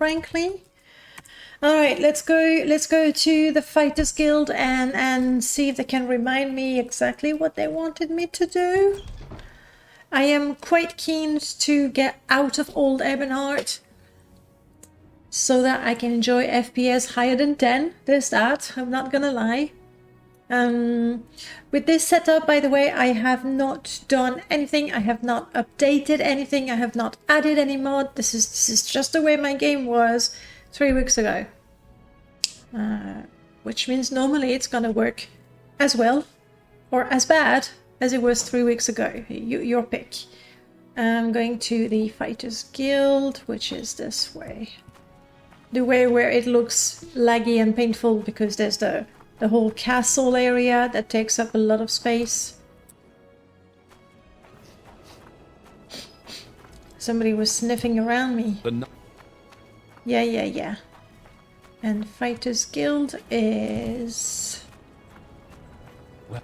frankly. All right, let's go to the Fighters Guild and see if they can remind me exactly what they wanted me to do. I am quite keen to get out of Old Ebonheart so that I can enjoy FPS higher than 10. There's that, I'm not gonna lie. With this setup, by the way, I have not done anything. I have not updated anything. I have not added any mod. This is just the way my game was 3 weeks ago. Which means normally it's gonna work as well or as bad as it was 3 weeks ago. Your pick. I'm going to the Fighters Guild, which is this way. The way where it looks laggy and painful because there's the whole castle area that takes up a lot of space. Somebody was sniffing around me. Yeah. And Fighters Guild is... Well,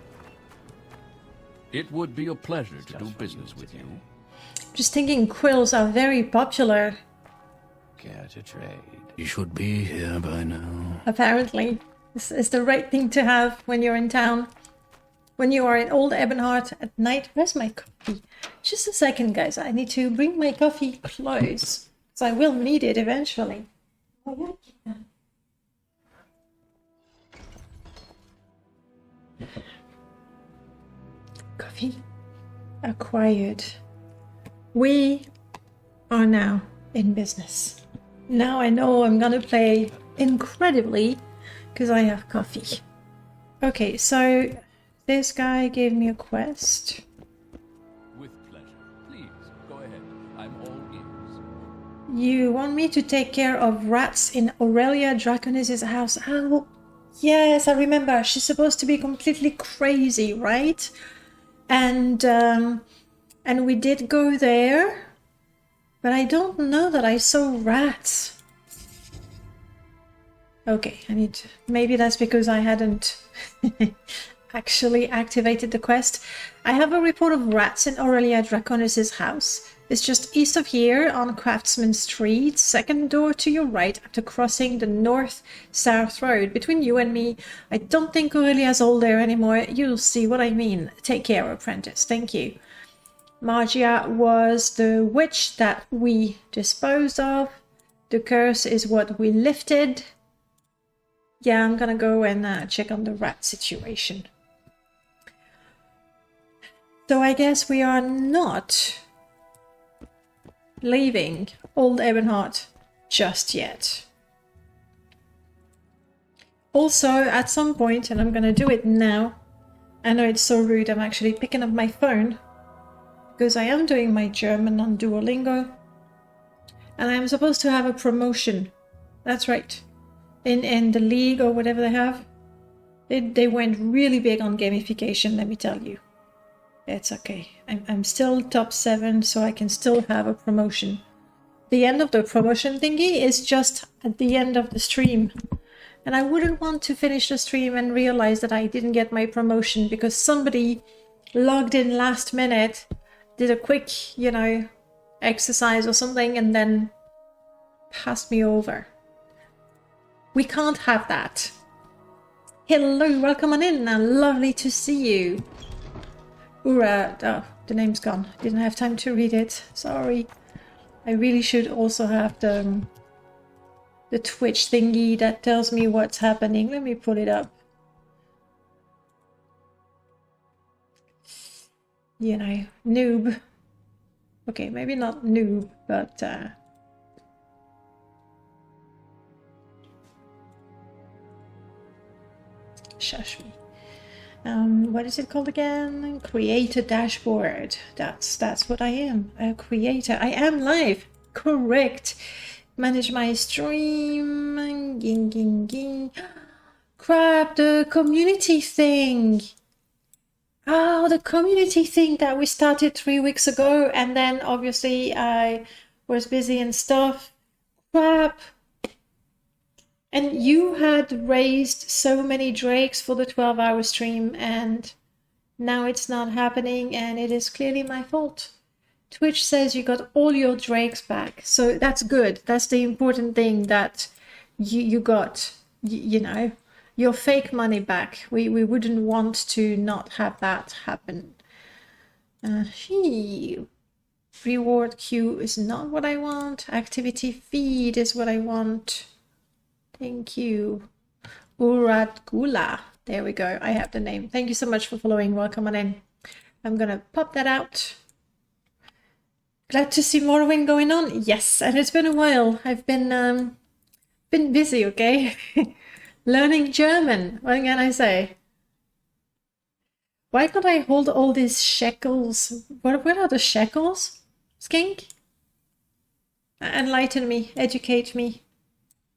it would be a pleasure to do business with you. Just thinking quills are very popular. Care to trade? You should be here by now. Apparently. This is the right thing to have when you're in town. When you are in Old Ebonheart at night. Where's my coffee? Just a second, guys. I need to bring my coffee close. Because I will need it eventually. Oh, yeah. Coffee acquired. We are now in business. Now I know I'm gonna play incredibly because I have coffee. Okay, so this guy gave me a quest. With pleasure. Please, go ahead. I'm all ears. You want me to take care of rats in Aurelia Draconis' house? Oh, yes, I remember. She's supposed to be completely crazy, right? And we did go there, but I don't know that I saw rats. Okay, I need to... Maybe that's because I hadn't actually activated the quest. I have a report of rats in Aurelia Draconis' house. It's just east of here on Craftsman Street, second door to your right after crossing the north-south road. Between you and me, I don't think Aurelia's all there anymore. You'll see what I mean. Take care, apprentice. Thank you. Margia was the witch that we disposed of. The curse is what we lifted. Yeah, I'm gonna go and check on the rat situation. So I guess we are not leaving Old Ebonheart just yet. Also, at some point, and I'm gonna do it now, I know it's so rude, I'm actually picking up my phone because I am doing my German on Duolingo and I'm supposed to have a promotion. That's right. In the league or whatever they have. They went really big on gamification, let me tell you. It's okay. I'm still top 7, so I can still have a promotion. The end of the promotion thingy is just at the end of the stream. And I wouldn't want to finish the stream and realize that I didn't get my promotion because somebody logged in last minute, did a quick, exercise or something, and then passed me over. We can't have that. Hello, welcome on in. Lovely to see you. Ura, oh, the name's gone. Didn't have time to read it. Sorry. I really should also have the Twitch thingy that tells me what's happening. Let me pull it up. Noob. Okay, maybe not noob, but shush me. What is it called again? Creator dashboard. That's what I am. A creator. I am live. Correct. Manage my stream. Ging, ging, ging. Crap, the community thing. Oh, the community thing that we started 3 weeks ago, and then obviously I was busy and stuff. Crap. And you had raised so many drakes for the 12-hour stream, and now it's not happening, and it is clearly my fault. Twitch says you got all your drakes back. So that's good. That's the important thing, that you got, you know, your fake money back. We wouldn't want to not have that happen. Reward queue is not what I want. Activity feed is what I want. Thank you. Urat Gula. There we go. I have the name. Thank you so much for following. Welcome on in. I'm gonna pop that out. Glad to see Morrowind going on. Yes, and it's been a while. I've been busy, okay? Learning German. What can I say? Why can't I hold all these shekels? What are the shekels? Skink? Enlighten me. Educate me.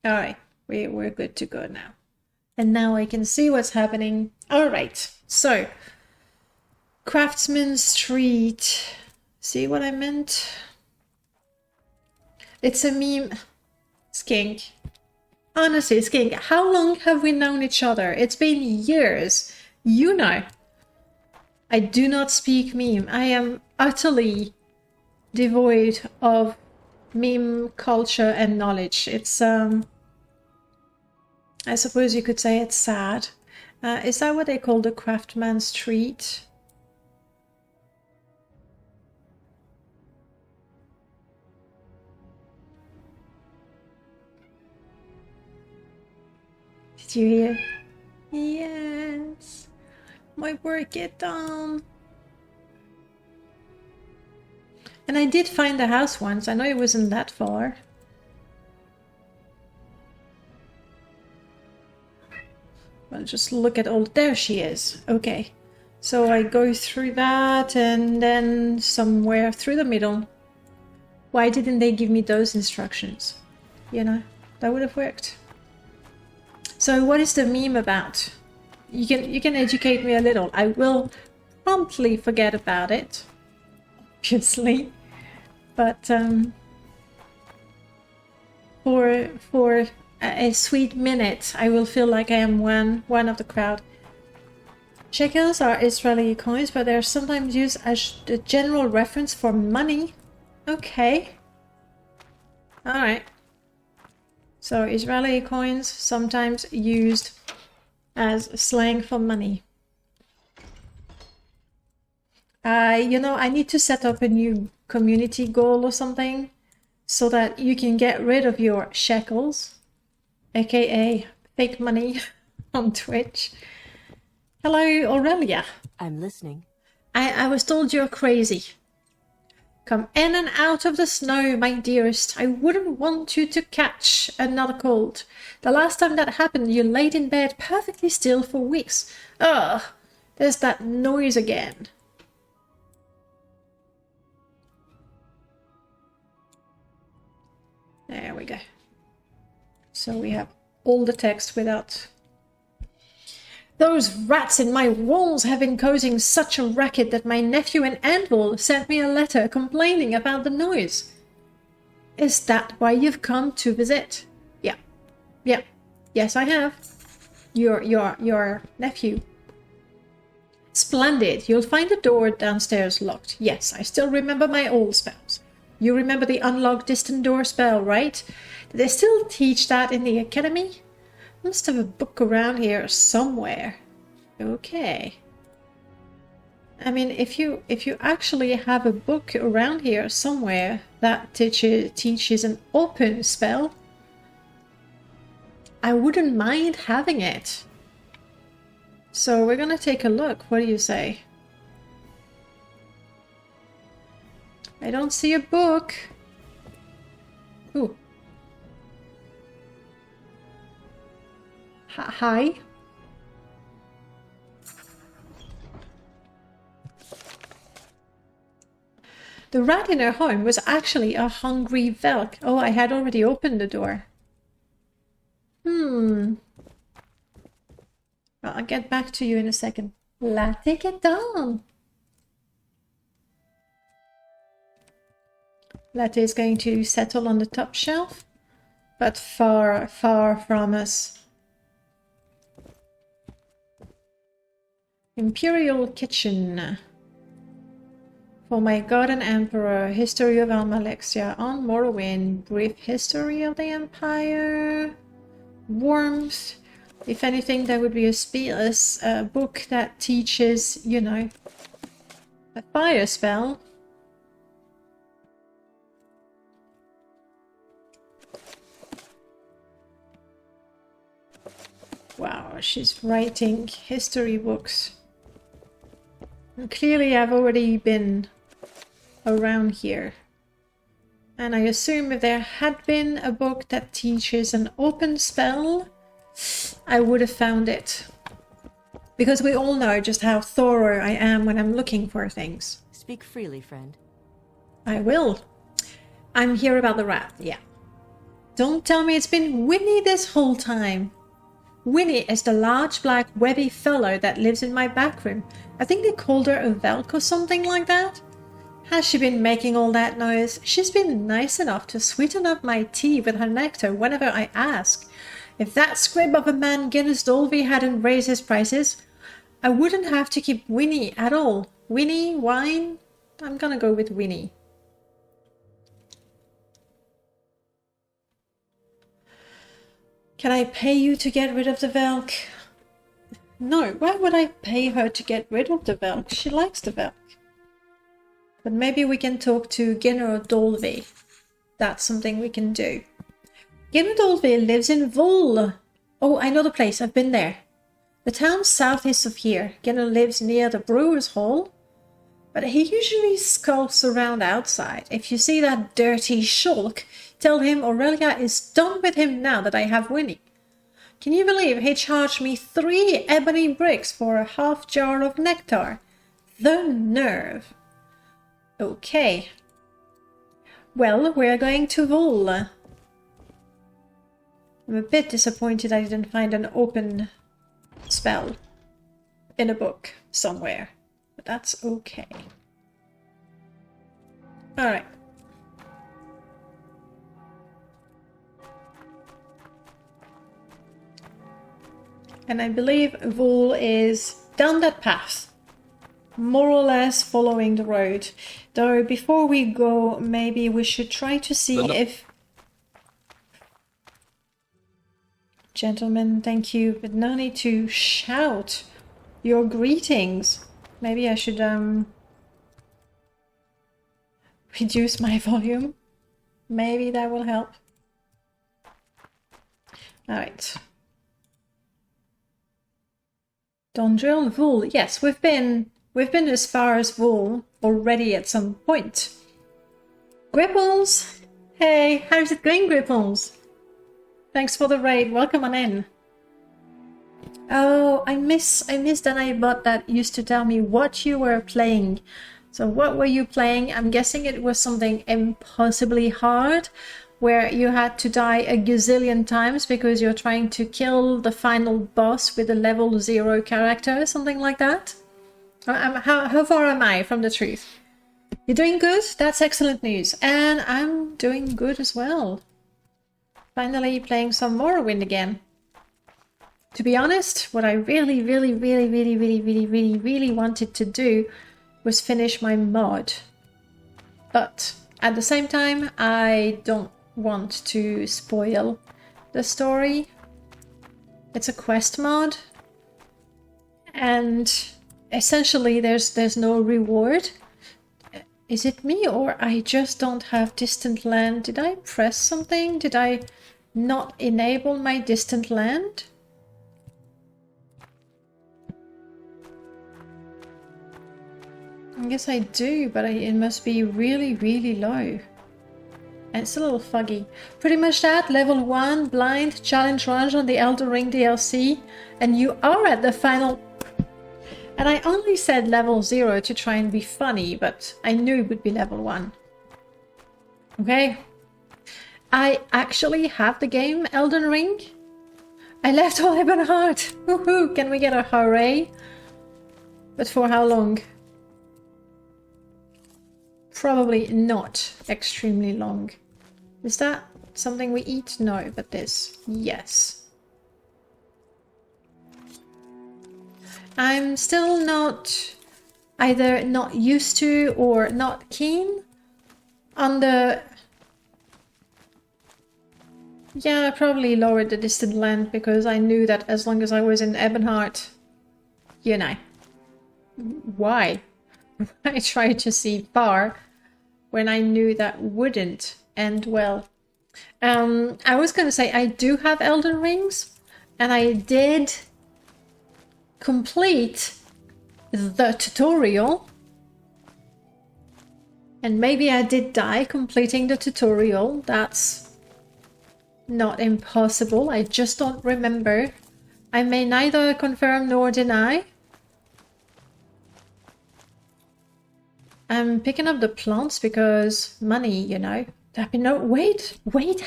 All right. We're good to go now. And now I can see what's happening. All right. So, Craftsman Street. See what I meant? It's a meme. Skink. Honestly, Skink, how long have we known each other? It's been years. You know. I do not speak meme. I am utterly devoid of meme culture and knowledge. It's, I suppose you could say it's sad. Is that what they call the Craftsman Street? Did you hear? Yes. My work get done. And I did find the house once. I know it wasn't that far. Well, just look at all... There she is. Okay. So I go through that and then somewhere through the middle. Why didn't they give me those instructions? You know, that would have worked. So what is the meme about? You can educate me a little. I will promptly forget about it, obviously, but for a sweet minute, I will feel like I am one of the crowd. Shekels are Israeli coins, but they are sometimes used as a general reference for money. Okay. All right. So Israeli coins sometimes used as slang for money. You know, I need to set up a new community goal or something so that you can get rid of your shekels, aka fake money on Twitch. Hello, Aurelia. I'm listening. I was told you're crazy. Come in and out of the snow, my dearest. I wouldn't want you to catch another cold. The last time that happened, you laid in bed perfectly still for weeks. Ugh, there's that noise again. There we go. So we have all the text without... Those rats in my walls have been causing such a racket that my nephew in Anvil sent me a letter complaining about the noise. Is that why you've come to visit? Yeah. Yeah. Yes, I have. Your nephew. Splendid. You'll find the door downstairs locked. Yes, I still remember my old spells. You remember the unlock distant door spell, right? Do they still teach that in the academy? Must have a book around here somewhere. Okay. I mean, if you actually have a book around here somewhere that teaches an open spell, I wouldn't mind having it. So we're gonna take a look. What do you say? I don't see a book. Ooh. Hi. The rat in her home was actually a hungry Velk. Oh, I had already opened the door. Well, I'll get back to you in a second. Take it down. Latte is going to settle on the top shelf, but far, far from us. Imperial Kitchen. For my God and Emperor, History of Almalexia, on Morrowind, Brief History of the Empire, Warmth. If anything, there would be a book that teaches, you know, a fire spell. Wow, she's writing history books. And clearly I've already been around here. And I assume if there had been a book that teaches an open spell, I would have found it. Because we all know just how thorough I am when I'm looking for things. Speak freely, friend. I will. I'm here about the rat, yeah. Don't tell me it's been Winnie this whole time. Winnie is the large black webby fellow that lives in my back room. I think they called her a Velk or something like that. Has she been making all that noise? She's been nice enough to sweeten up my tea with her nectar whenever I ask. If that scrib of a man Guinness Dolby hadn't raised his prices, I wouldn't have to keep Winnie at all. Winnie, wine? I'm gonna go with Winnie. Can I pay you to get rid of the Velk? No, why would I pay her to get rid of the Velk? She likes the Velk. But maybe we can talk to General Dolby. That's something we can do. General Dolby lives in Vol. Oh, I know the place. I've been there. The town southeast of here. General lives near the Brewer's Hall. But he usually skulks around outside. If you see that dirty shulk, tell him Aurelia is done with him now that I have Winnie. Can you believe he charged me 3 ebony bricks for a half jar of nectar? The nerve. Okay. Well, we're going to Vol. I'm a bit disappointed I didn't find an open spell in a book somewhere. But that's okay. Alright. And I believe Vol is down that path. More or less following the road. Though before we go, maybe we should try to see if... Gentlemen, thank you, but no need to shout your greetings. Maybe I should reduce my volume. Maybe that will help. Alright. Dondril, Vol. Yes, we've been as far as Vol already at some point. Gripples! Hey, how's it going, Gripples? Thanks for the raid. Welcome on in. Oh, I miss that I bought that used to tell me what you were playing. So what were you playing? I'm guessing it was something impossibly hard, where you had to die a gazillion times because you're trying to kill the final boss with a level 0 character, something like that. How far am I from the truth? You're doing good? That's excellent news. And I'm doing good as well. Finally playing some Morrowind again. To be honest, what I really wanted to do was finish my mod. But at the same time, I don't want to spoil the story. It's a quest mod. And essentially there's no reward. Is it me or I just don't have distant land? Did I press something? Did I not enable my distant land? I guess I do, but it must be really low. And it's a little fuggy. Pretty much that, level 1, blind, challenge run on the Elden Ring DLC, and you are at the final... And I only said level 0 to try and be funny, but I knew it would be level 1. Okay. I actually have the game Elden Ring. I left all Ebonheart. Woohoo! Can we get a hooray? But for how long? Probably not extremely long. Is that something we eat? No, but this. Yes. I'm still not either not used to or not keen on the... Yeah, I probably lowered the distant land because I knew that as long as I was in Ebonheart, you know. Why? I tried to see far when I knew that wouldn't end well. I was going to say I do have Elden Rings, and I did complete the tutorial. And maybe I did die completing the tutorial. That's not impossible. I just don't remember. I may neither confirm nor deny. I'm picking up the plants because money, you know. No, wait,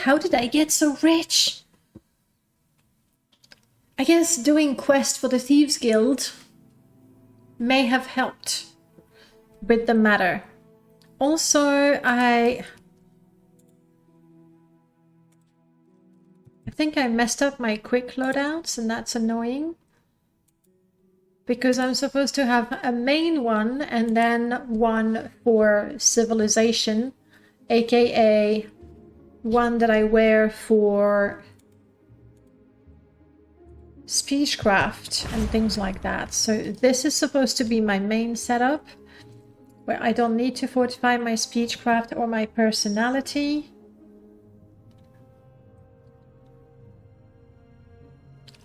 how did I get so rich? I guess doing quest for the Thieves Guild may have helped with the matter. Also, I think I messed up my quick loadouts, and that's annoying. Because I'm supposed to have a main one and then one for civilization, aka one that I wear for speechcraft and things like that. So this is supposed to be my main setup, where I don't need to fortify my speechcraft or my personality.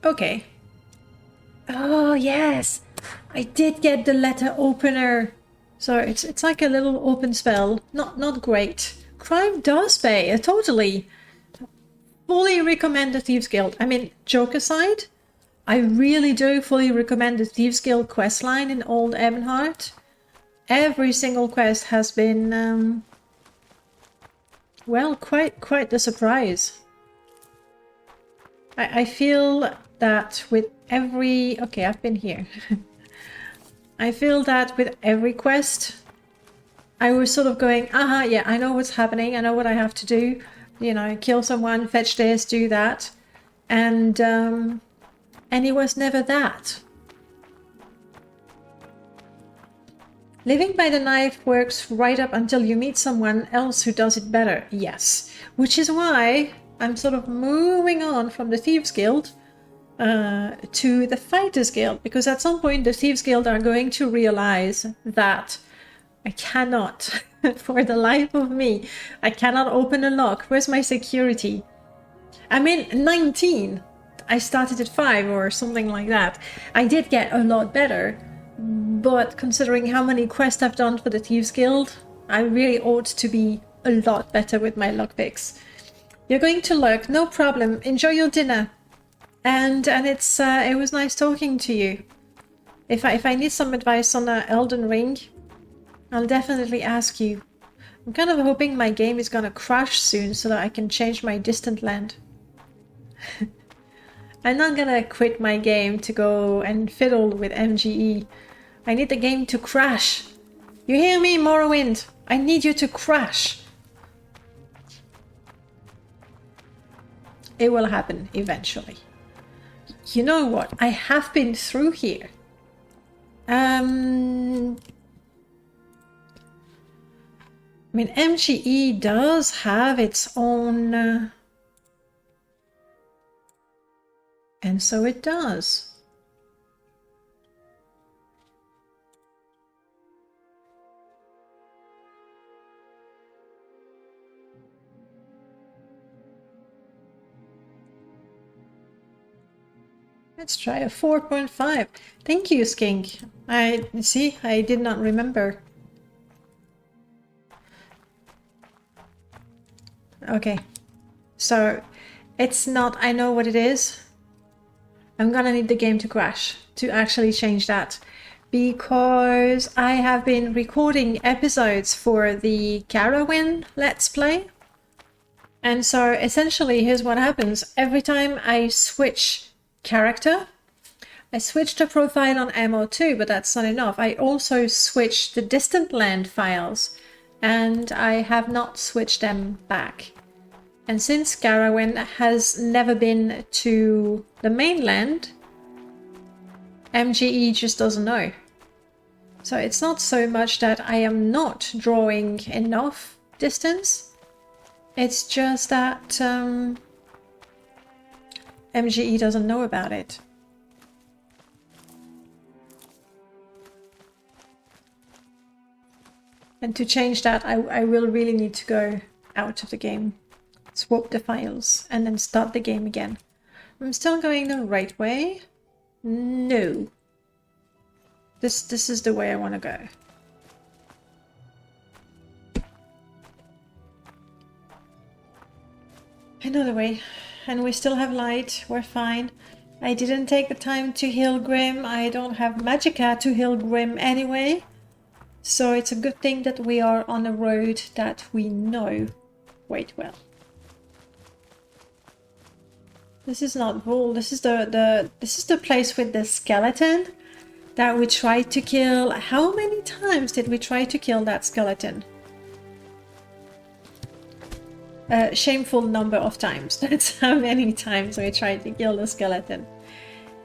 Okay. Oh yes, I did get the letter opener. So it's like a little open spell. Not great. Crime does pay, totally. Fully recommend the Thieves Guild. I mean, joke aside, I really do fully recommend the Thieves Guild questline in Old Ebonheart. Every single quest has been, well, quite the surprise. I feel that with every... Okay, I've been here. I feel that with every quest, I was sort of going, yeah, I know what's happening. I know what I have to do. You know, kill someone, fetch this, do that. And it was never that. Living by the knife works right up until you meet someone else who does it better. Yes. Which is why I'm sort of moving on from the Thieves Guild to the Fighters Guild, because at some point the Thieves Guild are going to realize that I cannot, for the life of me, I cannot open a lock. Where's my security? I'm in 19. I started at 5 or something like that. I did get a lot better, but considering how many quests I've done for the Thieves Guild, I really ought to be a lot better with my lockpicks. You're going to lurk, no problem. Enjoy your dinner. And it was nice talking to you. If I need some advice on Elden Ring, I'll definitely ask you. I'm kind of hoping my game is gonna crash soon so that I can change my distant land. I'm not gonna quit my game to go and fiddle with MGE. I need the game to crash. You hear me, Morrowind? I need you to crash. It will happen eventually. You know what? I have been through here. I mean, MGE does have its own... and so it does. Let's try a 4.5. Thank you, Skink. I did not remember. Okay. So, it's not, I know what it is. I'm gonna need the game to crash to actually change that. Because I have been recording episodes for the Carowin Let's Play. And so, essentially, here's what happens. Every time I switch character, I switched the profile on MO2, but that's not enough. I also switched the distant land files, and I have not switched them back. And since Carowin has never been to the mainland, MGE just doesn't know. So it's not so much that I am not drawing enough distance. It's just that MGE doesn't know about it. And to change that, I will really need to go out of the game, swap the files, and then start the game again. I'm still going the right way. No. This is the way I want to go. Another way. And we still have light. We're fine. I didn't take the time to heal Grim. I don't have Magicka to heal Grim anyway. So it's a good thing that we are on a road that we know quite well. This is not Vol. This is the place with the skeleton that we tried to kill. How many times did we try to kill that skeleton? A shameful number of times. That's how many times we tried to kill the skeleton.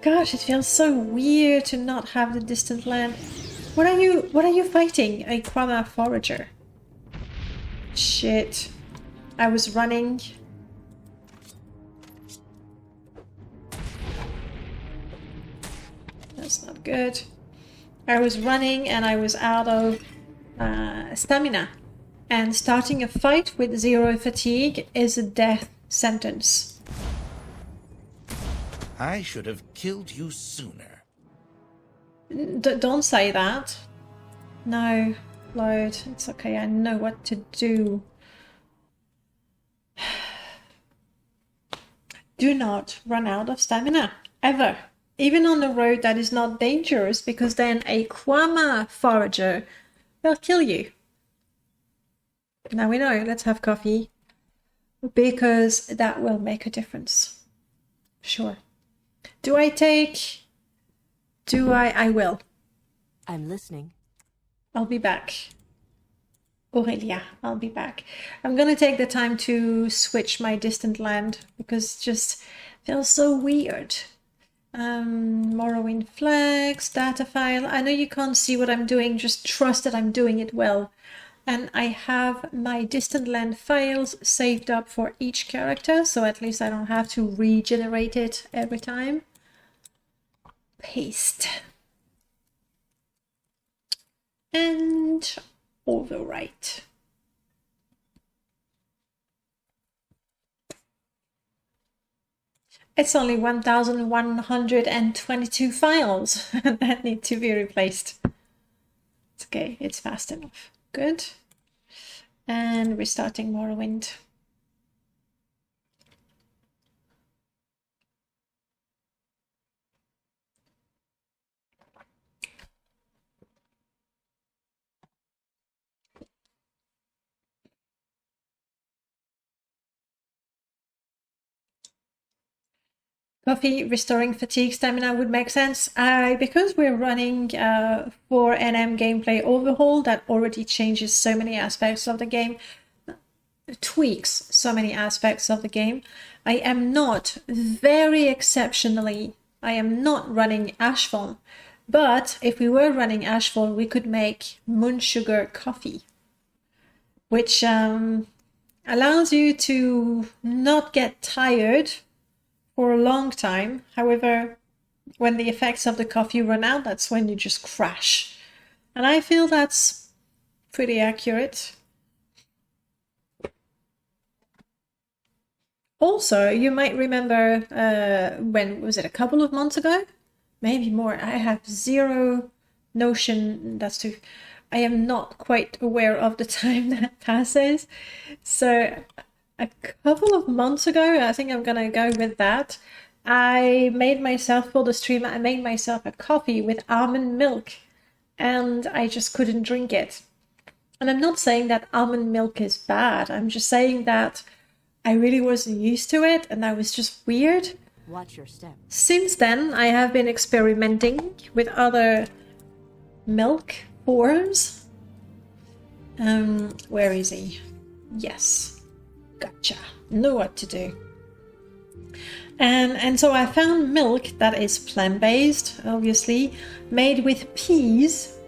Gosh, it feels so weird to not have the distant land. What are you fighting? A Quama forager. Shit. I was running. That's not good. I was running and I was out of stamina. And starting a fight with 0 fatigue is a death sentence. I should have killed you sooner. Don't say that. No, Lord, it's okay. I know what to do. Do not run out of stamina, ever. Even on a road that is not dangerous, because then a Quama forager will kill you. Now we know, let's have coffee. Because that will make a difference. Sure. Do I take... I will. I'm listening. I'll be back. Aurelia, I'll be back. I'm gonna take the time to switch my distant land because it just feels so weird. Morrowind flags, data file. I know you can't see what I'm doing, just trust that I'm doing it well. And I have my distant land files saved up for each character, so at least I don't have to regenerate it every time. Paste. And overwrite. It's only 1,122 files that need to be replaced. It's okay, it's fast enough. Good. And restarting Morrowind. Coffee, restoring fatigue, stamina would make sense. Because we're running for NM gameplay overhaul that already changes so many aspects of the game, tweaks so many aspects of the game, I am not, very exceptionally, I am not running Ashfall. But if we were running Ashfall, we could make moon sugar coffee, which allows you to not get tired for a long time. However, when the effects of the coffee run out, that's when you just crash. And I feel that's pretty accurate. Also, you might remember, when was it, a couple of months ago? Maybe more. I have zero notion. I am not quite aware of the time that passes. So a couple of months ago, I think I'm gonna go with that, I made myself, for the stream, I made myself a coffee with almond milk, and I just couldn't drink it. And I'm not saying that almond milk is bad, I'm just saying that I really wasn't used to it, and that was just weird. Watch your step. Since then, I have been experimenting with other milk forms. Where is he? Yes. Gotcha. Know what to do. And so I found milk that is plant-based, obviously, made with peas,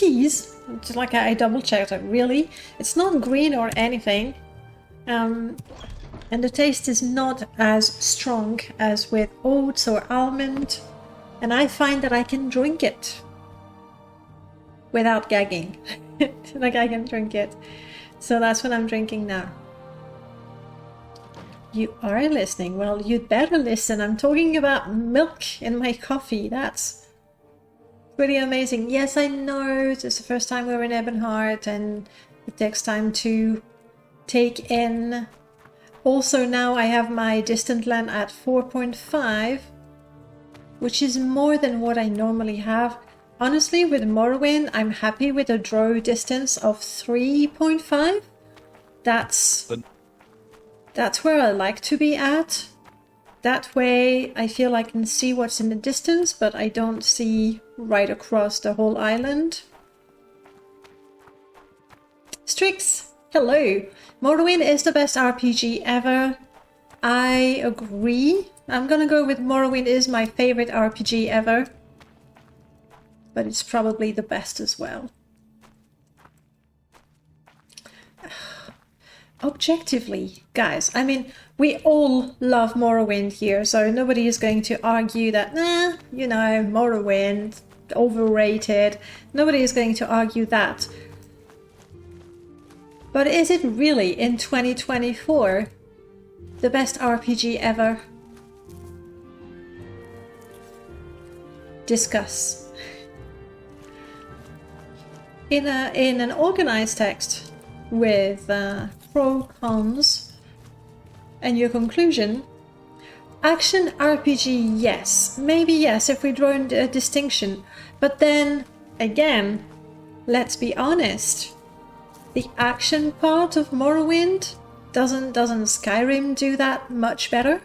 peas. It's like I double checked it, really. It's not green or anything. And the taste is not as strong as with oats or almond. And I find that I can drink it without gagging. Like I can drink it. So that's what I'm drinking now. You are listening? Well, you'd better listen. I'm talking about milk in my coffee. That's pretty amazing. Yes, I know. It's the first time we're in Ebonheart and it takes time to take in. Also, now I have my distant land at 4.5, which is more than what I normally have. Honestly, with Morrowind, I'm happy with a draw distance of 3.5. That's where I like to be at. That way I feel I can see what's in the distance, but I don't see right across the whole island. Strix, hello. Morrowind is the best RPG ever. I agree. I'm gonna go with Morrowind is my favorite RPG ever. But it's probably the best as well. Objectively, guys, I mean, we all love Morrowind here, so nobody is going to argue that, nah, you know, Morrowind, overrated. Nobody is going to argue that. But is it really, in 2024, the best RPG ever? Discuss. In an organized text with pro, cons, and your conclusion, action RPG, yes. Maybe yes, if we draw a distinction. But then, again, let's be honest. The action part of Morrowind doesn't Skyrim do that much better?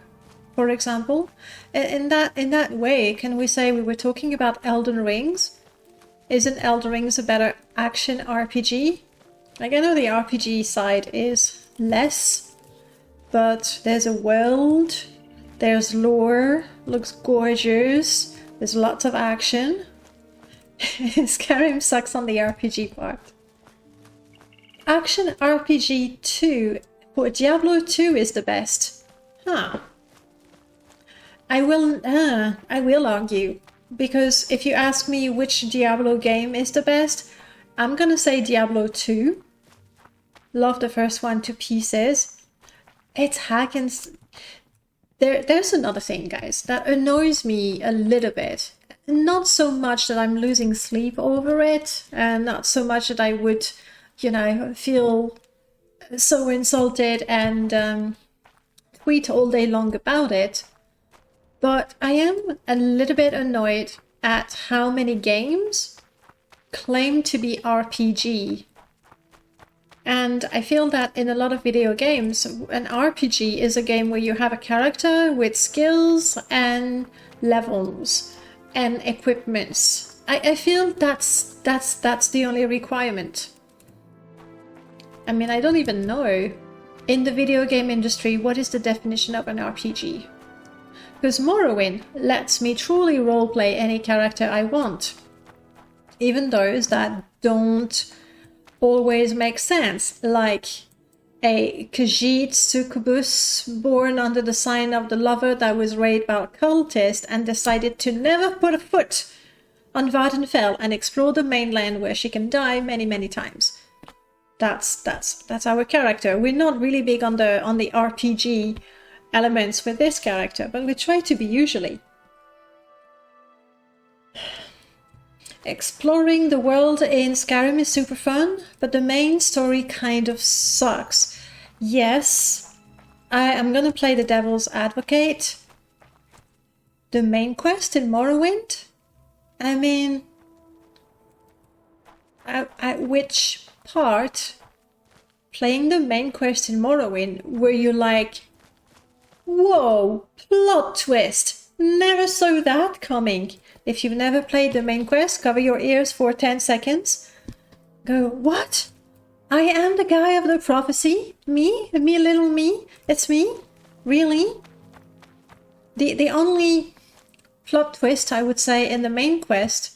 For example, in that way, can we say we were talking about Elden Rings? Isn't Elden Rings a better action RPG? Like, I know the RPG side is less, but there's a world, there's lore, looks gorgeous, there's lots of action. Skyrim sucks on the RPG part. Action RPG 2, for Diablo 2 is the best. Huh. I will argue. Because if you ask me which Diablo game is the best, I'm gonna say Diablo 2. Love the first one to pieces. It's hack and... There's another thing, guys, that annoys me a little bit. Not so much that I'm losing sleep over it, and not so much that I would, you know, feel so insulted and tweet all day long about it. But I am a little bit annoyed at how many games claim to be RPG. And I feel that in a lot of video games, an RPG is a game where you have a character with skills and levels and equipments. I feel that's the only requirement. I mean, I don't even know in the video game industry what is the definition of an RPG. Because Morrowind lets me truly roleplay any character I want. Even those that don't always make sense, like a Khajiit Succubus born under the sign of the lover that was raided by a cultist and decided to never put a foot on Vardenfell and explore the mainland where she can die many, many times. That's our character. We're not really big on the RPG elements with this character, but we try to be usually. Exploring the world in Skyrim is super fun, but the main story kind of sucks. Yes, I am gonna play the devil's advocate. The main quest in Morrowind? I mean, at which part, playing the main quest in Morrowind, were you like, whoa, plot twist, never saw that coming? If you've never played the main quest, cover your ears for 10 seconds. Go, what? I am the guy of the prophecy? Me, little me? It's me? Really? The only plot twist, I would say, in the main quest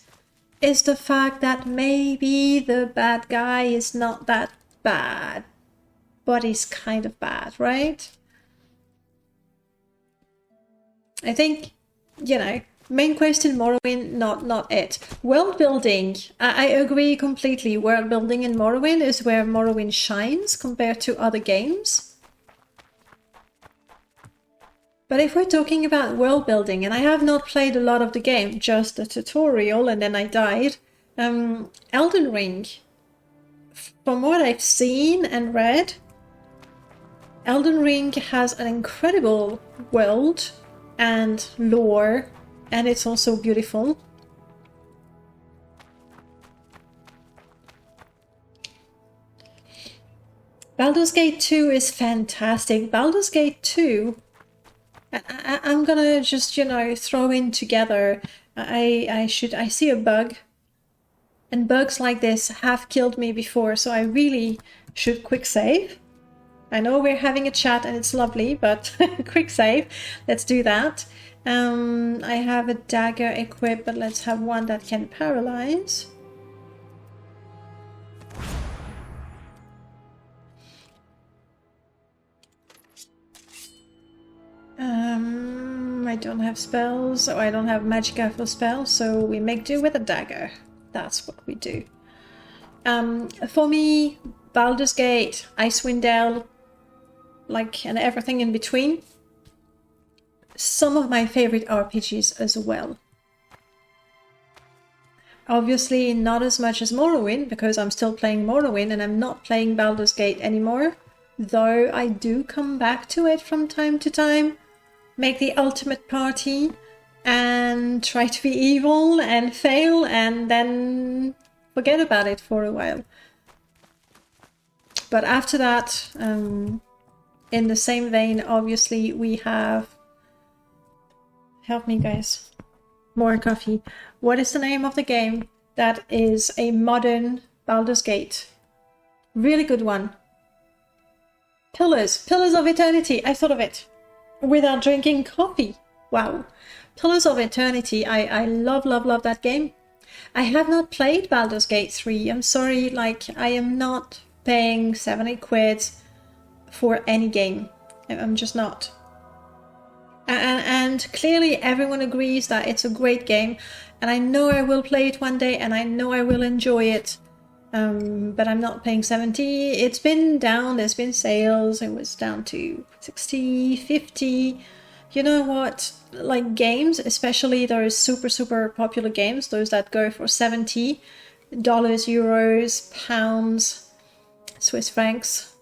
is the fact that maybe the bad guy is not that bad, but he's kind of bad, right? I think, you know, main quest in Morrowind, not it. World building, I agree completely. World building in Morrowind is where Morrowind shines compared to other games. But if we're talking about world building, and I have not played a lot of the game, just the tutorial, and then I died, Elden Ring, from what I've seen and read, Elden Ring has an incredible world and lore, and it's also beautiful. Baldur's Gate 2 is fantastic. Baldur's Gate 2, I'm gonna just, you know, throw in together. I see a bug, and bugs like this have killed me before, so I really should quick save. I know we're having a chat and it's lovely, but quick save. Let's do that. I have a dagger equipped, but let's have one that can paralyze. I don't have spells, or I don't have magicka for spells, so we make do with a dagger. That's what we do. For me, Baldur's Gate, Icewind Dale, like, and everything in between. Some of my favorite RPGs as well. Obviously not as much as Morrowind, because I'm still playing Morrowind and I'm not playing Baldur's Gate anymore. Though I do come back to it from time to time. Make the ultimate party and try to be evil and fail and then forget about it for a while. But after that, in the same vein, obviously, we have... Help me, guys. More coffee. What is the name of the game that is a modern Baldur's Gate? Really good one. Pillars. Pillars of Eternity. I thought of it. Without drinking coffee. Wow. Pillars of Eternity. I love that game. I have not played Baldur's Gate 3. I'm sorry, like, I am not paying 70 quid for any game. I'm just not. And clearly everyone agrees that it's a great game, and I know I will play it one day, and I know I will enjoy it. But I'm not paying 70. It's been down, there's been sales, it was down to 60, 50. You know what? Like games, especially those super popular games, those that go for $70, euros, pounds, Swiss francs.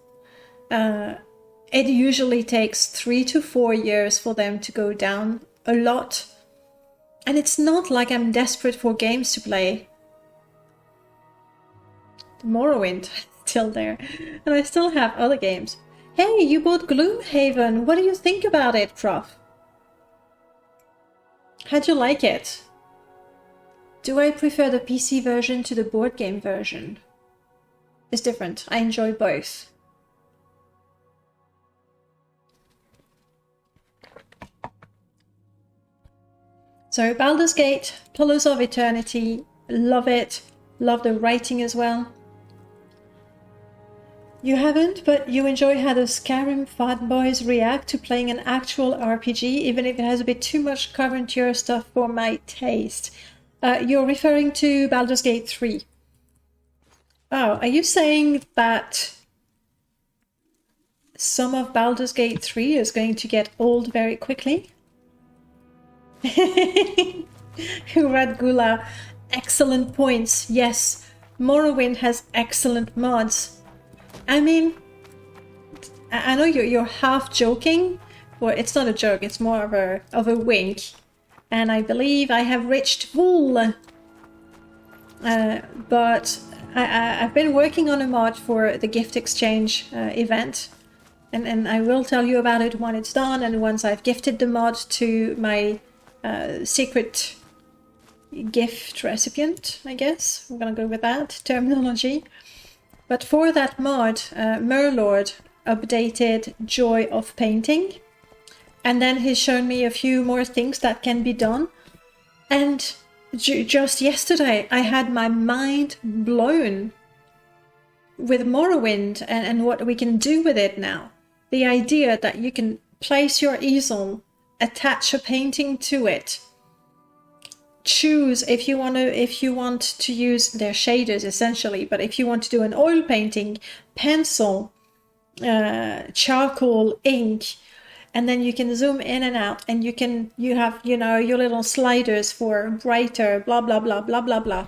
It usually takes 3 to 4 years for them to go down a lot. And it's not like I'm desperate for games to play. Morrowind still there, and I still have other games. Hey, you bought Gloomhaven. What do you think about it, Prof? How'd you like it? Do I prefer the PC version to the board game version? It's different. I enjoy both. So Baldur's Gate, Pillars of Eternity, love it. Love the writing as well. You haven't, but you enjoy how the Skyrim fanboys react to playing an actual RPG, even if it has a bit too much current year stuff for my taste. You're referring to Baldur's Gate 3. Oh, are you saying that some of Baldur's Gate 3 is going to get old very quickly? Radgula, excellent points. Yes, Morrowind has excellent mods. I mean, I know you're half joking, but it's not a joke, it's more of a wink. And I believe I have reached full. But I've been working on a mod for the gift exchange event. And I will tell you about it when it's done, and once I've gifted the mod to my secret gift recipient, I guess. I'm gonna go with that terminology. But for that mod, Merlord updated Joy of Painting. And then he's shown me a few more things that can be done. And just yesterday I had my mind blown with Morrowind and what we can do with it now. The idea that you can place your easel, attach a painting to it, choose if you want to use their shaders essentially, but if you want to do an oil painting, pencil, charcoal, ink, and then you can zoom in and out, and you have your little sliders for brighter, blah blah blah blah blah blah.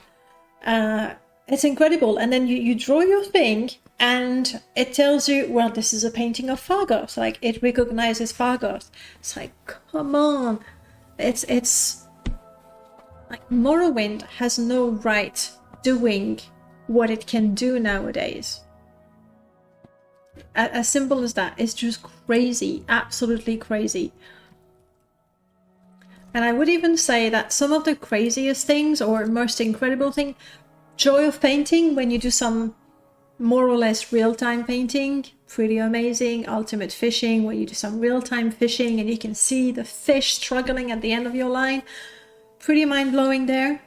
It's incredible. And then you draw your thing, and it tells you, well, this is a painting of Fargoth. Like, it recognizes Fargoth. It's like, come on. It's like Morrowind has no right doing what it can do nowadays. As simple as that. It's just crazy. Absolutely crazy. And I would even say that some of the craziest things or most incredible thing, joy of painting, when you do some more or less real-time painting, pretty amazing. Ultimate fishing, where you do some real-time fishing and you can see the fish struggling at the end of your line. Pretty mind-blowing there.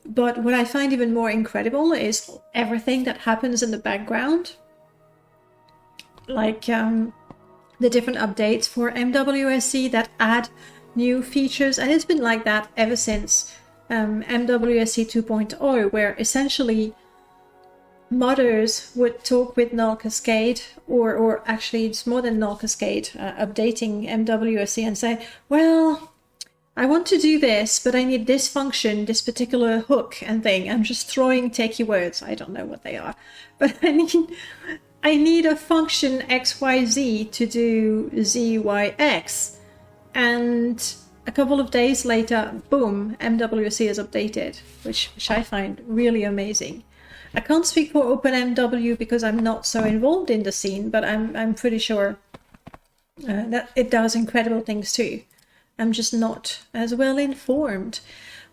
But what I find even more incredible is everything that happens in the background. Like the different updates for MWSC that add new features. And it's been like that ever since MWSC 2.0, where essentially modders would talk with Null Cascade, or actually it's more than Null Cascade, updating MWSC and say, well, I want to do this, but I need this function, this particular hook and thing. I'm just throwing techie words. I don't know what they are. But I need a function XYZ to do ZYX. And a couple of days later, boom, MWC is updated, which I find really amazing. I can't speak for OpenMW because I'm not so involved in the scene, but I'm pretty sure that it does incredible things too. I'm just not as well informed.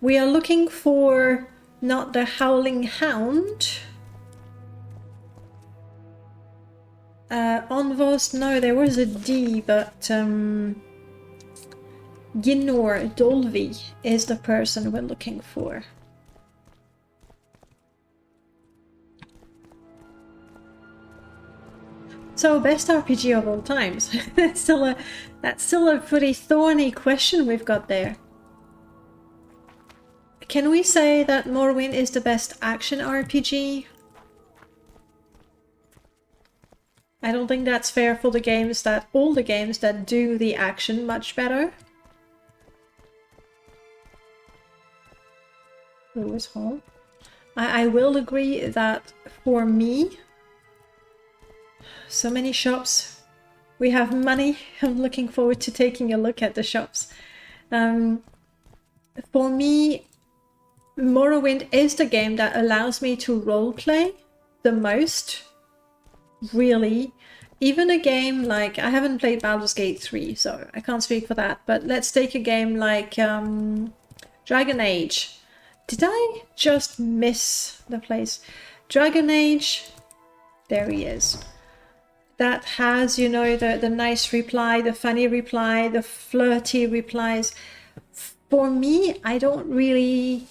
We are looking for not the Howling Hound. Onvost, no, there was a D, but Ginor Dolvi is the person we're looking for. So, best RPG of all times. That's still a pretty thorny question we've got there. Can we say that Morrowind is the best action RPG? I don't think that's fair for all the games that do the action much better. Lewis Hall. I will agree that for me, so many shops. We have money. I'm looking forward to taking a look at the shops. For me, Morrowind is the game that allows me to roleplay the most. Really. Even a game like... I haven't played Baldur's Gate 3, so I can't speak for that. But let's take a game like Dragon Age. Did I just miss the place? Dragon Age... There he is. That has, the nice reply, the funny reply, the flirty replies. For me, I don't really...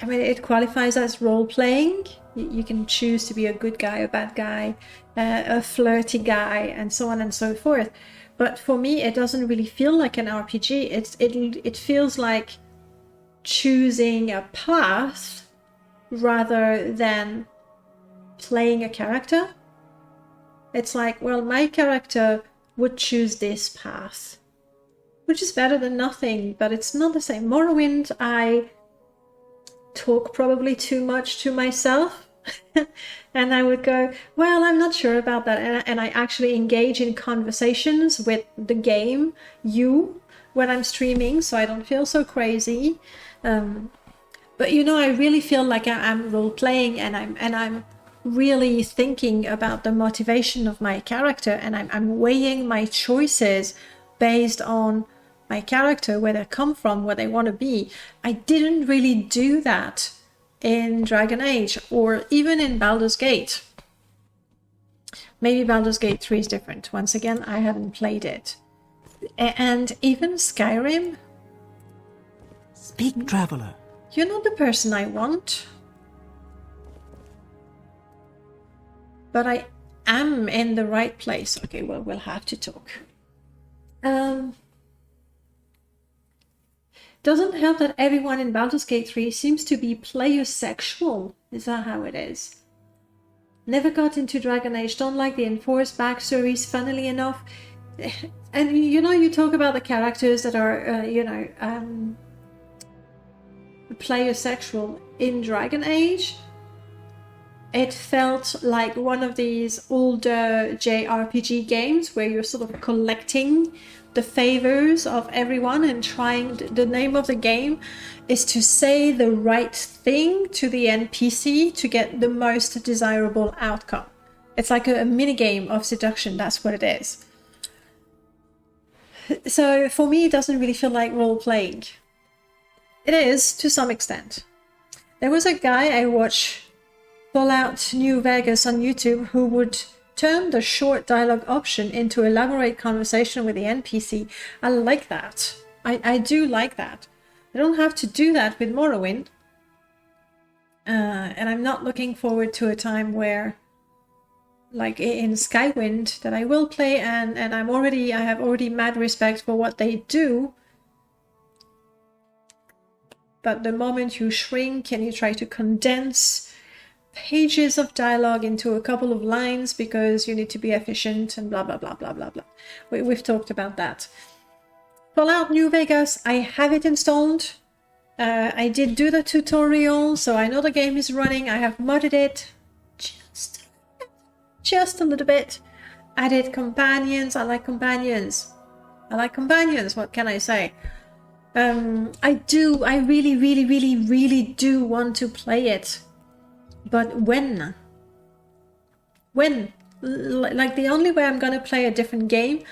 I mean, it qualifies as role-playing. You can choose to be a good guy, a bad guy, a flirty guy, and so on and so forth. But for me, it doesn't really feel like an RPG. It feels like choosing a path rather than playing a character. It's like, well, my character would choose this path, which is better than nothing, but it's not the same. Morrowind, I talk probably too much to myself, and I would go, well, I'm not sure about that, and I actually engage in conversations with the game, when I'm streaming, so I don't feel so crazy. But I really feel like I'm role-playing, and I'm really thinking about the motivation of my character, and I'm weighing my choices based on my character, where they come from, where they want to be. I didn't really do that in Dragon Age or even in Baldur's Gate. Maybe Baldur's Gate 3 is different. Once again, I haven't played it. And even Skyrim, Speak, traveler. You're not the person I want. But I am in the right place. Okay, well, we'll have to talk. Doesn't help that everyone in Baldur's Gate 3 seems to be player sexual. Is that how it is? Never got into Dragon Age. Don't like the enforced backstories, funnily enough. And you know, you talk about the characters that are, player sexual in Dragon Age. It felt like one of these older JRPG games where you're sort of collecting the favors of everyone and trying. The name of the game is to say the right thing to the NPC to get the most desirable outcome. It's like a mini game of seduction. That's what it is. So for me, it doesn't really feel like role-playing. It is to some extent. There was a guy I watched Fallout New Vegas on YouTube who would turn the short dialogue option into elaborate conversation with the NPC. I like that. I do like that. I don't have to do that with Morrowind. And I'm not looking forward to a time where, like in Skywind, that I will play and I have already mad respect for what they do. But the moment you shrink and you try to condense pages of dialogue into a couple of lines because you need to be efficient and blah, blah, blah, blah, blah, blah. We've talked about that. Fallout New Vegas, I have it installed. I did do the tutorial, so I know the game is running. I have modded it just a little bit. Added companions. I like companions. What can I say? I really do want to play it. But when? Like, the only way I'm gonna play a different game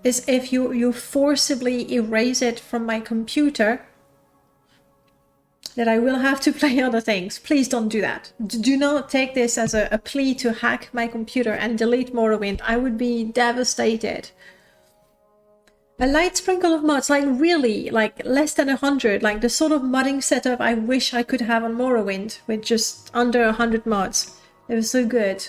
is if you forcibly erase it from my computer, that I will have to play other things. Please don't do that. Do not take this as a plea to hack my computer and delete Morrowind. I would be devastated. A light sprinkle of mods, like really, like less than 100, like the sort of modding setup I wish I could have on Morrowind with just under 100 mods. It was so good.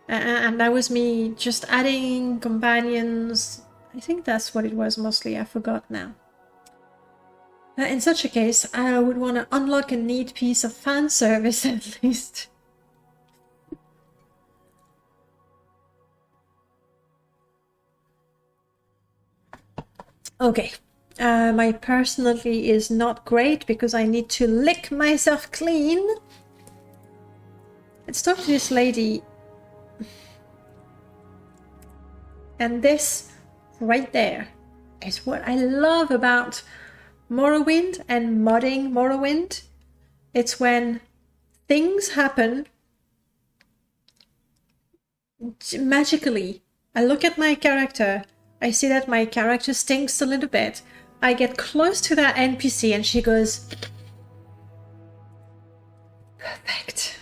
And that was me just adding companions. I think that's what it was mostly, I forgot now. In such a case, I would want to unlock a neat piece of fan service at least. Okay, my personality is not great because I need to lick myself clean. Let's talk to this lady. And this right there is what I love about Morrowind and modding Morrowind. It's when things happen magically. I look at my character. I see that my character stinks a little bit. I get close to that NPC and she goes, perfect.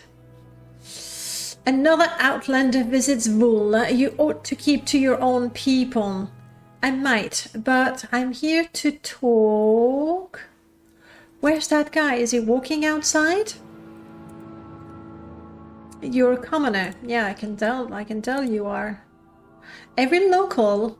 Another outlander visits Vul. You ought to keep to your own people. I might, but I'm here to talk. Where's that guy? Is he walking outside? You're a commoner. Yeah, I can tell you are. Every local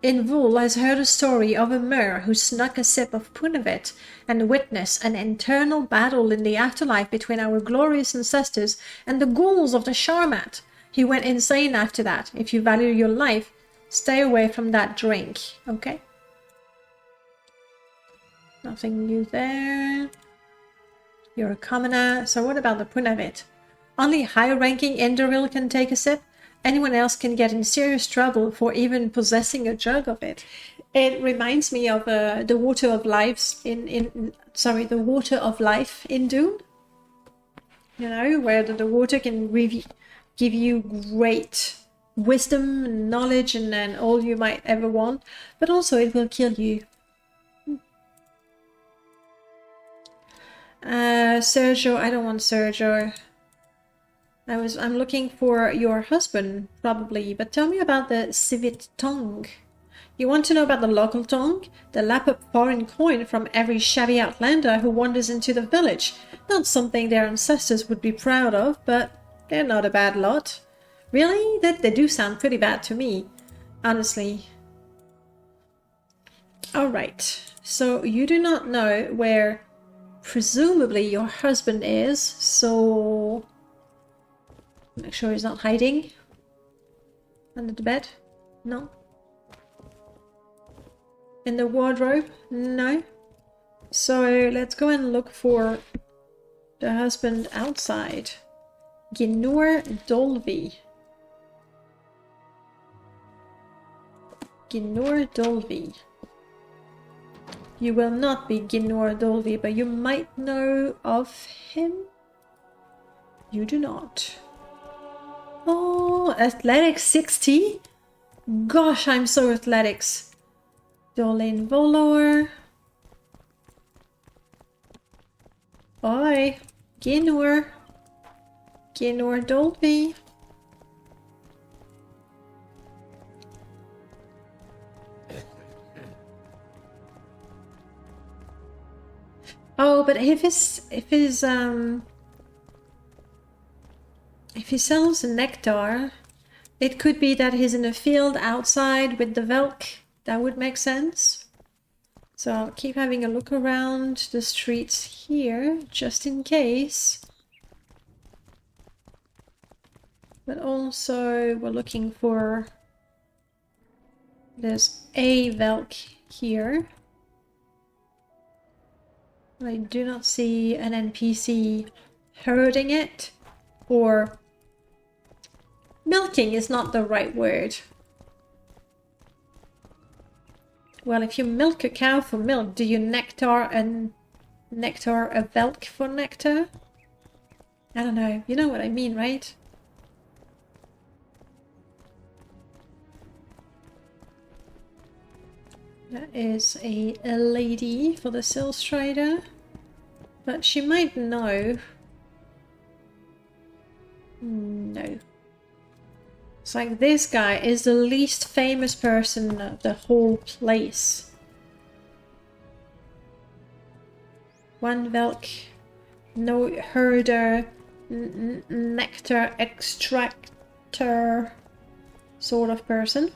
in Vul has heard a story of a mer who snuck a sip of Punavit and witnessed an internal battle in the afterlife between our glorious ancestors and the ghouls of the Sharmat. He went insane after that. If you value your life, stay away from that drink, okay? Nothing new there. You're a commoner. So what about the Punavit? Only high-ranking Enderil can take a sip. Anyone else can get in serious trouble for even possessing a jug of it. It reminds me of the water of life the water of life in Dune. You know, where the water can give you great wisdom and knowledge and all you might ever want, but also it will kill you. Sergio, I don't want Sergio. I'm looking for your husband, probably, but tell me about the civet tongue. You want to know about the local tongue? They lap up foreign coin from every shabby outlander who wanders into the village. Not something their ancestors would be proud of, but they're not a bad lot. Really? They do sound pretty bad to me, honestly. Alright, so you do not know where presumably your husband is, so make sure he's not hiding under the bed. No. In the wardrobe? No. So let's go and look for the husband outside. Ginor Dolby. Ginor Dolby. You will not be Ginor Dolby, but you might know of him? You do not. Oh, athletics 60? Gosh, I'm so athletics. Dolin Volor. Oi, Ginor. Ginor Dolby. Oh, but if he sells nectar, it could be that he's in a field outside with the Velk. That would make sense. So I'll keep having a look around the streets here, just in case. But also we're looking for... There's a Velk here. I do not see an NPC herding it, or milking is not the right word. Well, if you milk a cow for milk, do you nectar a Velk for nectar? I don't know. You know what I mean, right? That is a lady for the sales trader, but she might know. No. It's like this guy is the least famous person of the whole place. One Velk, no herder, nectar extractor sort of person.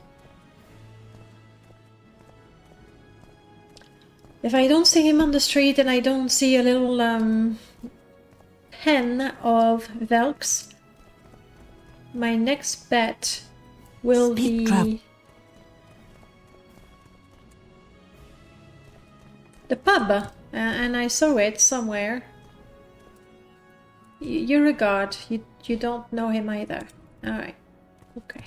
If I don't see him on the street and I don't see a little pen of Velks, my next bet will be the pub, and I saw it somewhere. You're a god. You don't know him either. All right. Okay.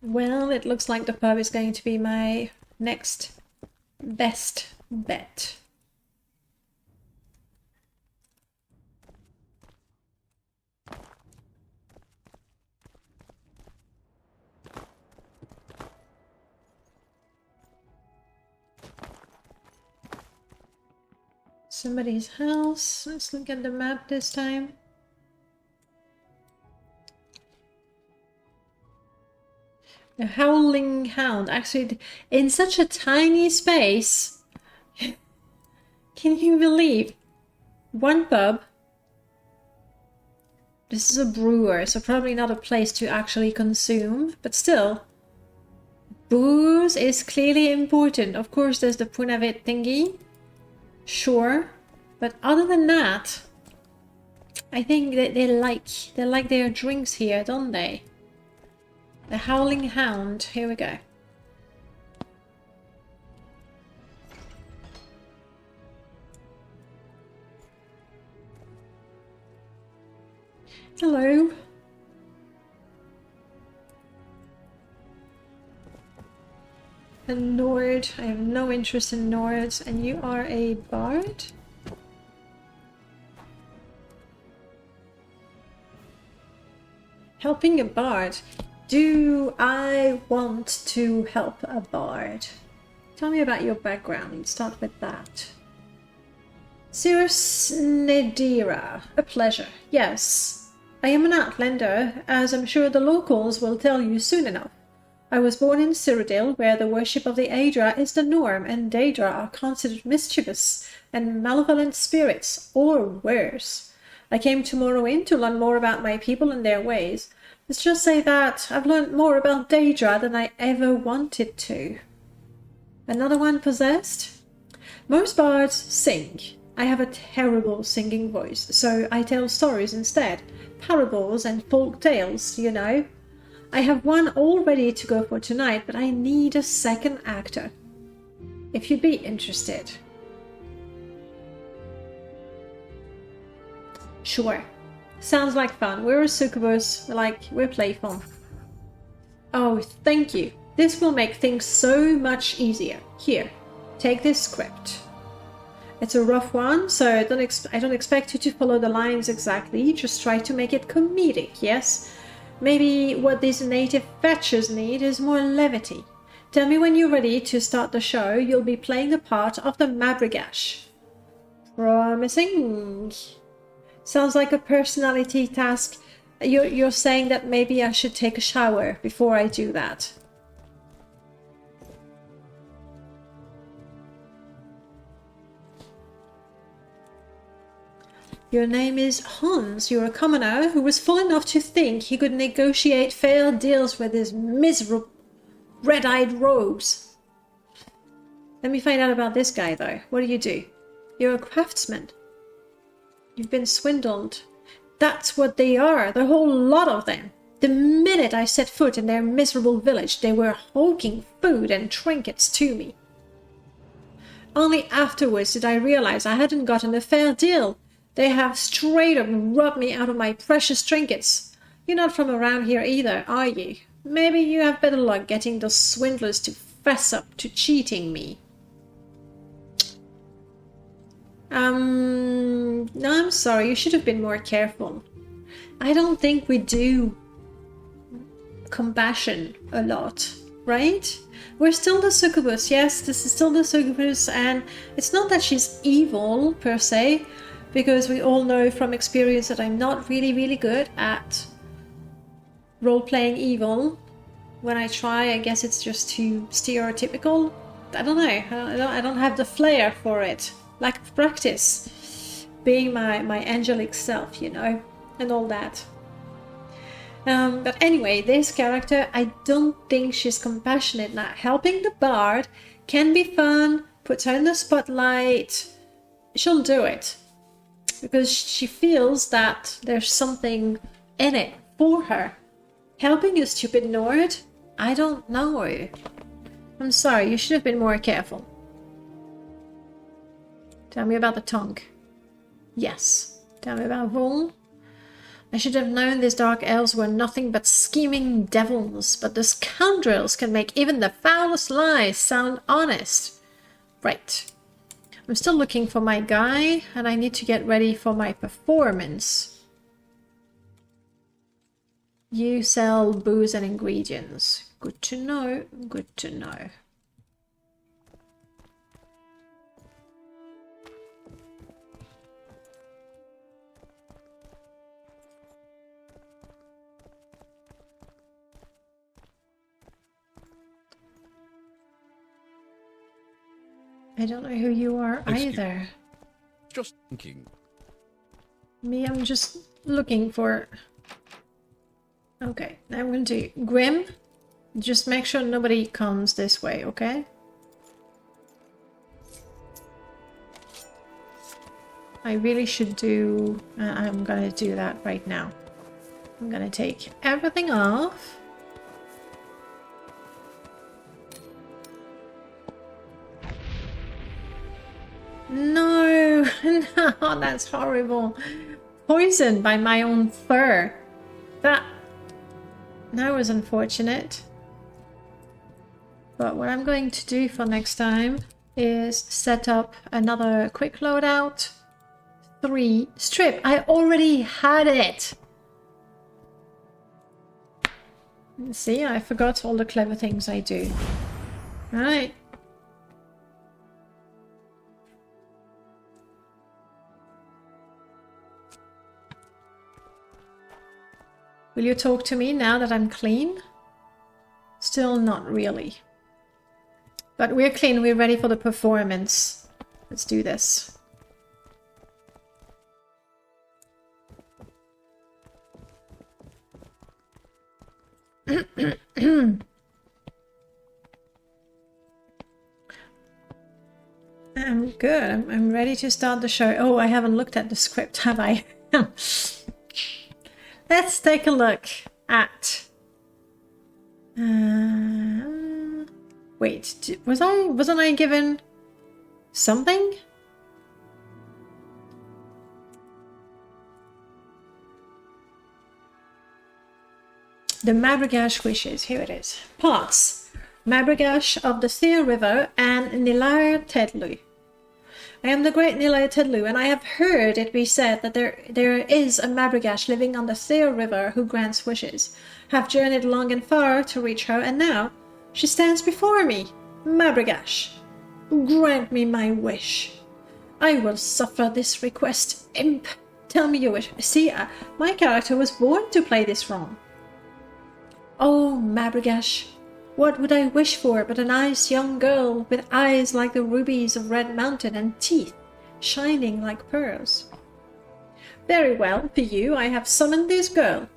Well, it looks like the pub is going to be my next best bet. Somebody's house. Let's look at the map this time. A howling hound. Actually, in such a tiny space. Can you believe? One pub. This is a brewer, so probably not a place to actually consume. But still, booze is clearly important. Of course, there's the Punavit thingy. Sure. But other than that, I think that they like their drinks here, don't they? The Howling Hound. Here we go. Hello. A Nord. I have no interest in Nords. And you are a bard? Helping a bard. Do I want to help a bard? Tell me about your background. Let's start with that. Sir Snedira, a pleasure. Yes, I am an Outlander, as I'm sure the locals will tell you soon enough. I was born in Cyrodiil, where the worship of the Aedra is the norm, and Daedra are considered mischievous and malevolent spirits, or worse. I came to Morrowind to learn more about my people and their ways. Let's just say that I've learned more about Daedra than I ever wanted to. Another one possessed? Most bards sing. I have a terrible singing voice, so I tell stories instead. Parables and folk tales, you know. I have one all ready to go for tonight, but I need a second actor. If you'd be interested. Sure. Sounds like fun. We're a succubus, we're playful. Oh, thank you. This will make things so much easier. Here, take this script. It's a rough one, so I don't expect you to follow the lines exactly. Just try to make it comedic, yes? Maybe what these native fetchers need is more levity. Tell me when you're ready to start the show. You'll be playing the part of the Mabrigash. Promising. Sounds like a personality task. You're saying that maybe I should take a shower before I do that. Your name is Hans. You're a commoner who was fool enough to think he could negotiate fair deals with his miserable red-eyed rogues. Let me find out about this guy, though. What do? You're a craftsman. You've been swindled. That's what they are, the whole lot of them. The minute I set foot in their miserable village, they were hawking food and trinkets to me. Only afterwards did I realize I hadn't gotten a fair deal. They have straight up robbed me out of my precious trinkets. You're not from around here either, are you? Maybe you have better luck getting those swindlers to fess up to cheating me. No, I'm sorry. You should have been more careful. I don't think we do compassion a lot, right? We're still the Succubus. Yes, this is still the Succubus, and it's not that she's evil per se, because we all know from experience that I'm not really good at role-playing evil. When I try, I guess it's just too stereotypical. I don't know. I don't have the flair for it. Lack of practice. Being my angelic self, you know, and all that. But anyway, this character, I don't think she's compassionate. Now, helping the bard can be fun, puts her in the spotlight. She'll do it. Because she feels that there's something in it for her. Helping a stupid Nord? I don't know. I'm sorry, you should have been more careful. Tell me about the tongue. Yes. Tell me about Vul. I should have known these dark elves were nothing but scheming devils, but the scoundrels can make even the foulest lies sound honest. Right. I'm still looking for my guy, and I need to get ready for my performance. You sell booze and ingredients. Good to know, good to know. I don't know who you are either. Just thinking. Me, I'm just looking for... Okay, I'm going to Grim. Just make sure nobody comes this way, okay? I really should do... I'm gonna do that right now. I'm gonna take everything off. No, no, that's horrible. Poisoned by my own fur. That was unfortunate. But what I'm going to do for next time is set up another quick loadout. 3 strip. I already had it. See, I forgot all the clever things I do. Right. Will you talk to me now that I'm clean? Still not really. But we're clean, we're ready for the performance. Let's do this. I'm good. I'm ready to start the show. Oh, I haven't looked at the script, have I? Let's take a look at... wait, wasn't I given something? The Mabragash wishes. Here it is. Parts. Mabragash of the Thir River and Nilair Tedlu. I am the great Nilair Tedlu, and I have heard it be said that there is a Mabragash living on the Thir River who grants wishes. Have journeyed long and far to reach her, and now she stands before me. Mabragash, grant me my wish. I will suffer this request. Imp, tell me your wish. See, my character was born to play this wrong. Oh, Mabragash, what would I wish for but a nice young girl with eyes like the rubies of Red Mountain and teeth shining like pearls? Very well, for you I have summoned this girl.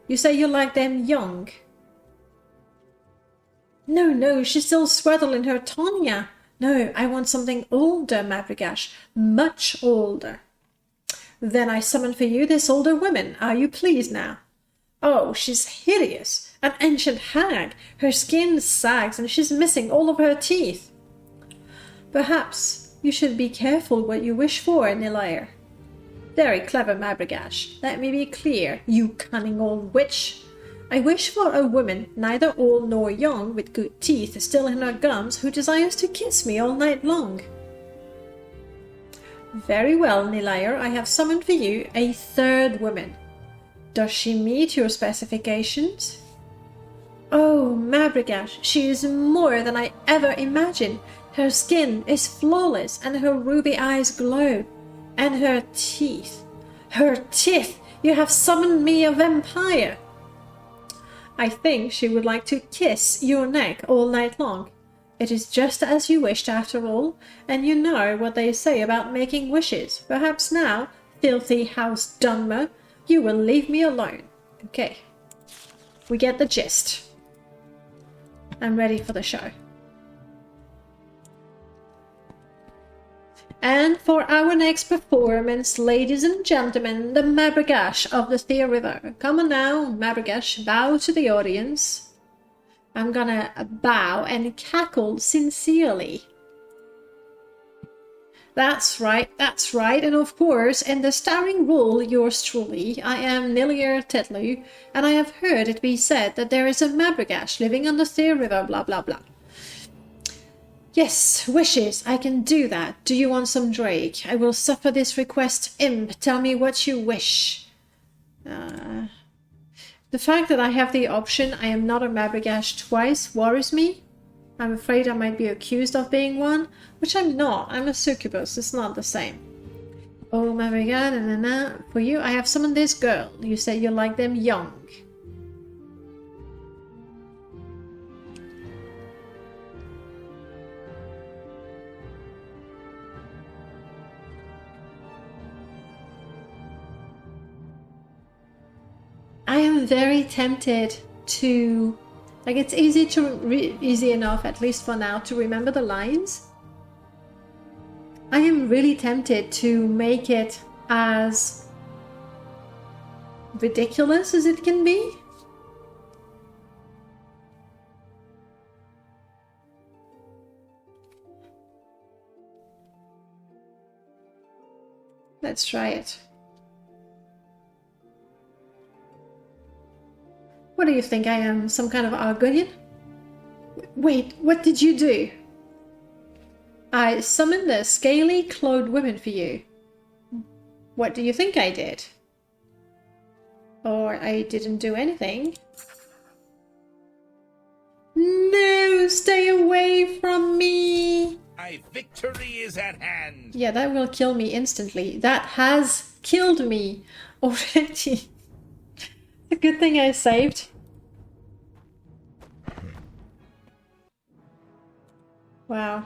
You say you like them young. No, she's still swaddled in her tonia. No, I want something older, Mabragash, much older. Then I summon for you this older woman. Are you pleased now? Oh, she's hideous, an ancient hag. Her skin sags and she's missing all of her teeth. Perhaps you should be careful what you wish for, Nilair. Very clever, Mabragash. Let me be clear, you cunning old witch. I wish for a woman, neither old nor young, with good teeth still in her gums, who desires to kiss me all night long. Very well, Nilair, I have summoned for you a third woman. Does she meet your specifications? Oh, Mabragash, she is more than I ever imagined. Her skin is flawless, and her ruby eyes glow. And her teeth. Her teeth! You have summoned me a vampire! I think she would like to kiss your neck all night long. It is just as you wished after all, and you know what they say about making wishes. Perhaps now, filthy house Dunmer, you will leave me alone. Okay. We get the gist. I'm ready for the show. And for our next performance, ladies and gentlemen, the Mabragash of the Thir River. Come on now, Mabragash, bow to the audience. I'm gonna bow and cackle sincerely. That's right, and of course, in the starring role, yours truly, I am Nilair Tedlu, and I have heard it be said that there is a Mabragash living on the Thir River, blah blah blah. Yes, wishes, I can do that. Do you want some Drake? I will suffer this request. Imp, tell me what you wish. The fact that I have the option I am not a Mabragash twice worries me. I'm afraid I might be accused of being one, which I'm not. I'm a Succubus, it's not the same. Oh my god, for you I have summoned this girl. You say you like them young. I am very tempted to, like, it's easy enough, at least for now, to remember the lines. I am really tempted to make it as ridiculous as it can be. Let's try it. What do you think? I am some kind of Argonian? Wait, what did you do? I summoned the scaly clothed women for you. What do you think I did? Or I didn't do anything? No, stay away from me! My victory is at hand! Yeah, that will kill me instantly. That has killed me already. A good thing I saved. Wow.